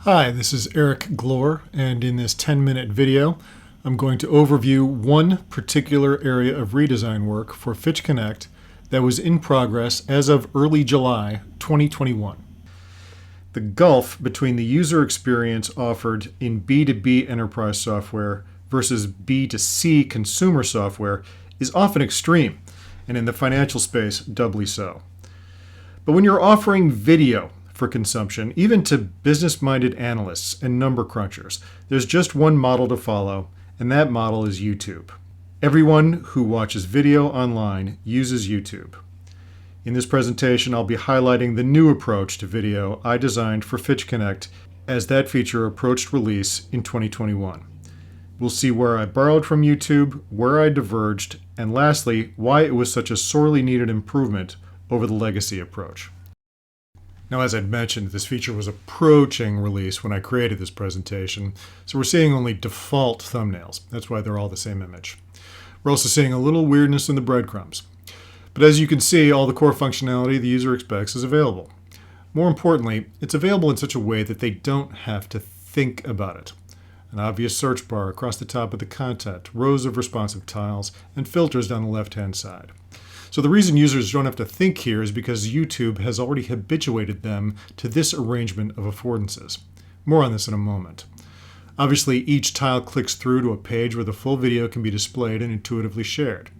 Hi, this is Eric Glor, and in this 10-minute video, I'm going to overview one particular area of redesign work for Fitch Connect that was in progress as of early July 2021. The gulf between the user experience offered in B2B enterprise software versus B2C consumer software is often extreme, and in the financial space, doubly so. But when you're offering video for consumption, even to business-minded analysts and number crunchers, there's just one model to follow, and that model is YouTube. Everyone who watches video online uses YouTube. In this presentation, I'll be highlighting the new approach to video I designed for Fitch Connect as that feature approached release in 2021. We'll see where I borrowed from YouTube, where I diverged, and lastly, why it was such a sorely needed improvement over the legacy approach. Now, as I'd mentioned, this feature was approaching release when I created this presentation, so we're seeing only default thumbnails. That's why they're all the same image. We're also seeing a little weirdness in the breadcrumbs. But as you can see, all the core functionality the user expects is available. More importantly, it's available in such a way that they don't have to think about it. An obvious search bar across the top of the content, rows of responsive tiles, and filters down the left-hand side. So the reason users don't have to think here is because YouTube has already habituated them to this arrangement of affordances. More on this in a moment. Obviously, each tile clicks through to a page where the full video can be displayed and intuitively shared.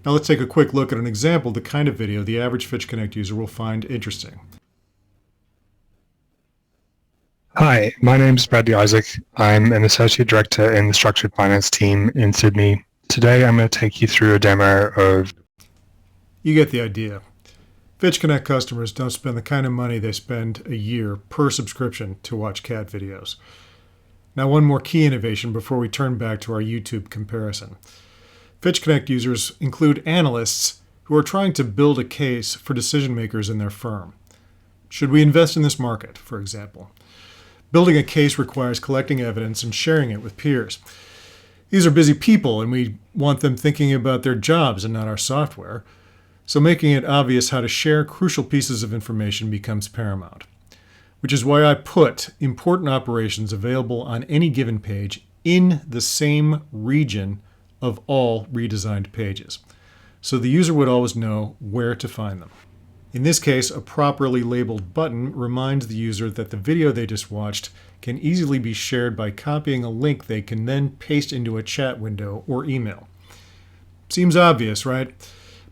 Now let's take a quick look at an example of the kind of video the average Fitch Connect user will find interesting. Hi, my name is Bradley Isaac. I'm an Associate Director in the Structured Finance team in Sydney. Today I'm going to take you through a demo of... You get the idea. Fitch Connect customers don't spend the kind of money they spend a year per subscription to watch cat videos. Now, one more key innovation before we turn back to our YouTube comparison. Fitch Connect users include analysts who are trying to build a case for decision makers in their firm. Should we invest in this market, for example? Building a case requires collecting evidence and sharing it with peers. These are busy people, and we want them thinking about their jobs and not our software. So making it obvious how to share crucial pieces of information becomes paramount, which is why I put important operations available on any given page in the same region of all redesigned pages, so the user would always know where to find them. In this case, a properly labeled button reminds the user that the video they just watched can easily be shared by copying a link they can then paste into a chat window or email. Seems obvious, right?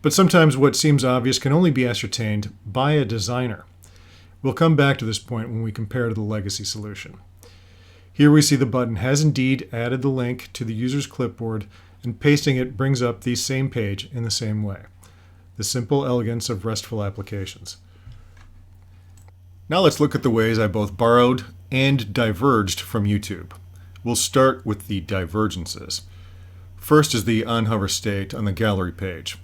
But sometimes what seems obvious can only be ascertained by a designer. We'll come back to this point when we compare to the legacy solution. Here we see the button has indeed added the link to the user's clipboard, and pasting it brings up the same page in the same way. The simple elegance of RESTful applications. Now let's look at the ways I both borrowed and diverged from YouTube. We'll start with the divergences. First is the on-hover state on the gallery page.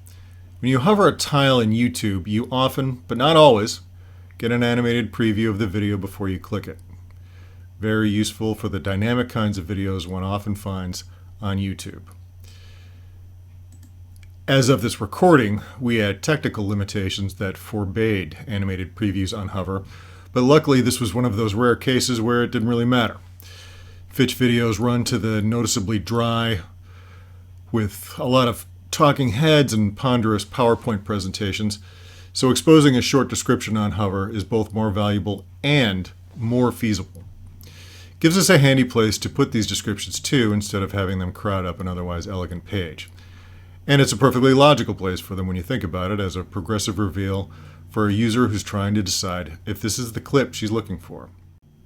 When you hover a tile in YouTube, you often, but not always, get an animated preview of the video before you click it. Very useful for the dynamic kinds of videos one often finds on YouTube. As of this recording, we had technical limitations that forbade animated previews on hover, but luckily this was one of those rare cases where it didn't really matter. Fitch videos run to the noticeably dry, with a lot of talking heads and ponderous PowerPoint presentations, so exposing a short description on hover is both more valuable and more feasible. Gives us a handy place to put these descriptions to instead of having them crowd up an otherwise elegant page. And it's a perfectly logical place for them when you think about it, as a progressive reveal for a user who's trying to decide if this is the clip she's looking for.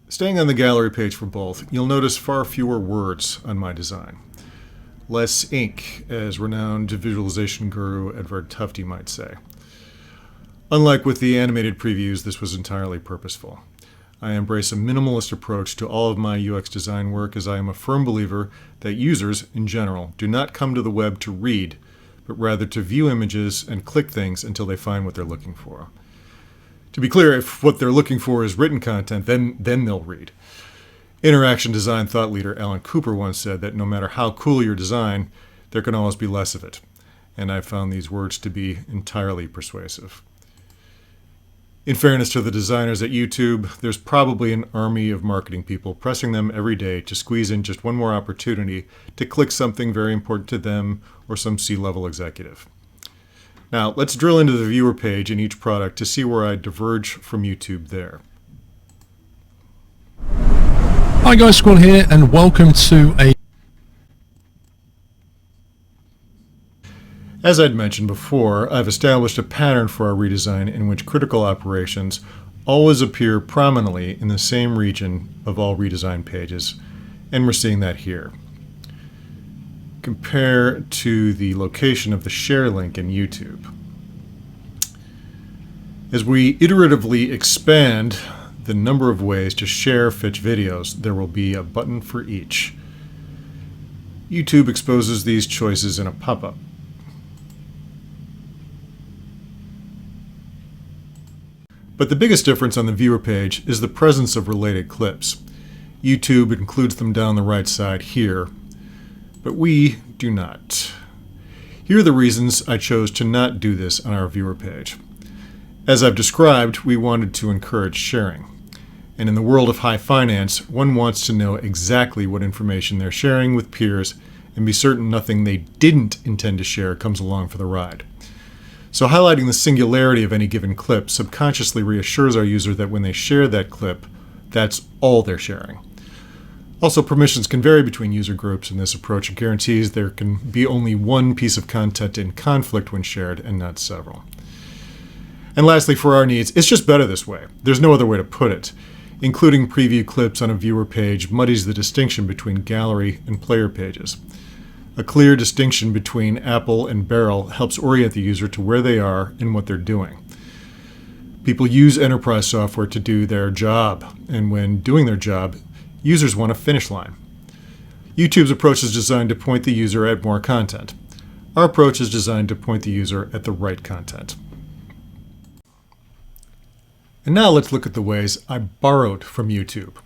Staying on the gallery page for both, you'll notice far fewer words on my design. Less ink, as renowned visualization guru Edward Tufte might say. Unlike with the animated previews, this was entirely purposeful. I embrace a minimalist approach to all of my UX design work, as I am a firm believer that users, in general, do not come to the web to read, but rather to view images and click things until they find what they're looking for. To be clear, if what they're looking for is written content, then they'll read. Interaction design thought leader Alan Cooper once said that no matter how cool your design, there can always be less of it. And I found these words to be entirely persuasive. In fairness to the designers at YouTube, there's probably an army of marketing people pressing them every day to squeeze in just one more opportunity to click something very important to them or some C-level executive. Now, let's drill into the viewer page in each product to see where I diverge from YouTube there. Hi guys, Squad here, and welcome to a... As I'd mentioned before, I've established a pattern for our redesign in which critical operations always appear prominently in the same region of all redesign pages, and we're seeing that here. Compare to the location of the share link in YouTube. As we iteratively expand the number of ways to share Fitch videos, there will be a button for each. YouTube exposes these choices in a pop-up. But the biggest difference on the viewer page is the presence of related clips. YouTube includes them down the right side here, but we do not. Here are the reasons I chose to not do this on our viewer page. As I've described, we wanted to encourage sharing. And in the world of high finance, one wants to know exactly what information they're sharing with peers and be certain nothing they didn't intend to share comes along for the ride. So highlighting the singularity of any given clip subconsciously reassures our user that when they share that clip, that's all they're sharing. Also, permissions can vary between user groups, and this approach guarantees there can be only one piece of content in conflict when shared and not several. And lastly, for our needs, it's just better this way. There's no other way to put it. Including preview clips on a viewer page muddies the distinction between gallery and player pages. A clear distinction between apple and barrel helps orient the user to where they are and what they're doing. People use enterprise software to do their job, and when doing their job, users want a finish line. YouTube's approach is designed to point the user at more content. Our approach is designed to point the user at the right content. And now let's look at the ways I borrowed from YouTube.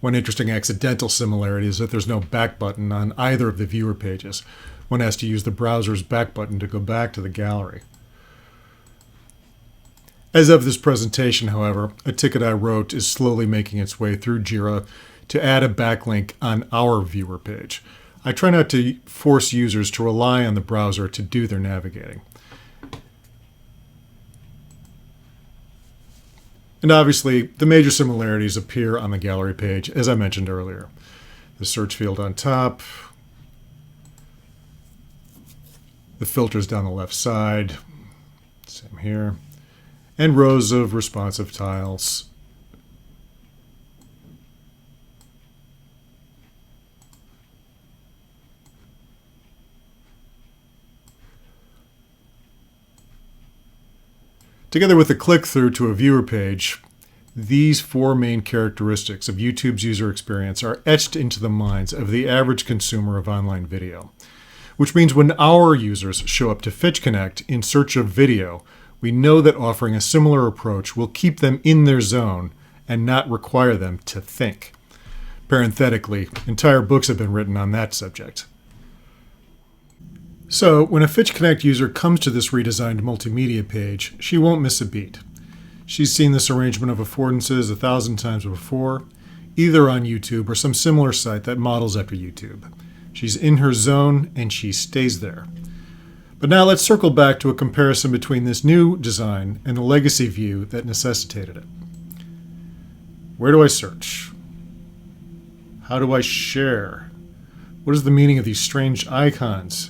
One interesting accidental similarity is that there's no back button on either of the viewer pages. One has to use the browser's back button to go back to the gallery. As of this presentation, however, a ticket I wrote is slowly making its way through Jira to add a backlink on our viewer page. I try not to force users to rely on the browser to do their navigating. And obviously, the major similarities appear on the gallery page, as I mentioned earlier. The search field on top, the filters down the left side, same here, and rows of responsive tiles. Together with the click-through to a viewer page, these four main characteristics of YouTube's user experience are etched into the minds of the average consumer of online video. Which means when our users show up to Fitch Connect in search of video, we know that offering a similar approach will keep them in their zone and not require them to think. Parenthetically, entire books have been written on that subject. So, when a Fitch Connect user comes to this redesigned multimedia page, she won't miss a beat. She's seen this arrangement of affordances 1,000 times before, either on YouTube or some similar site that models after YouTube. She's in her zone, and she stays there. But now let's circle back to a comparison between this new design and the legacy view that necessitated it. Where do I search? How do I share? What is the meaning of these strange icons?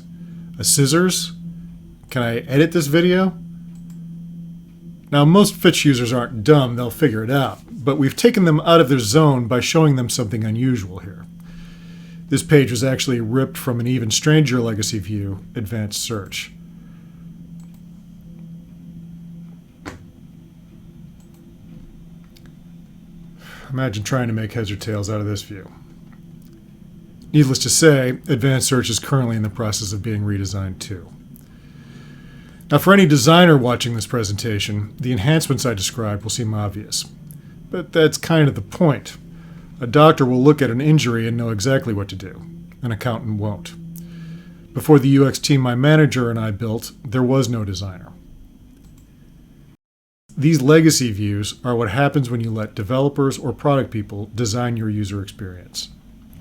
A scissors? Can I edit this video? Now, most Fitch users aren't dumb, they'll figure it out, but we've taken them out of their zone by showing them something unusual here. This page was actually ripped from an even stranger legacy view, Advanced Search. Imagine trying to make heads or tails out of this view. Needless to say, Advanced Search is currently in the process of being redesigned too. Now, for any designer watching this presentation, the enhancements I described will seem obvious. But that's kind of the point. A doctor will look at an injury and know exactly what to do. An accountant won't. Before the UX team my manager and I built, there was no designer. These legacy views are what happens when you let developers or product people design your user experience.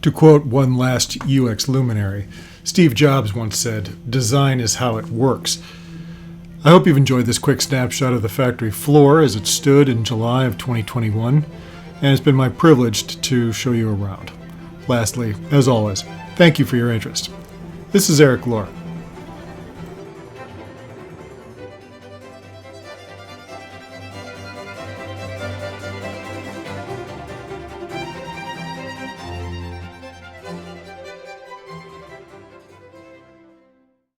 To quote one last UX luminary, Steve Jobs once said, "Design is how it works." I hope you've enjoyed this quick snapshot of the factory floor as it stood in July of 2021, and it's been my privilege to show you around. Lastly, as always, thank you for your interest. This is Eric Lohr.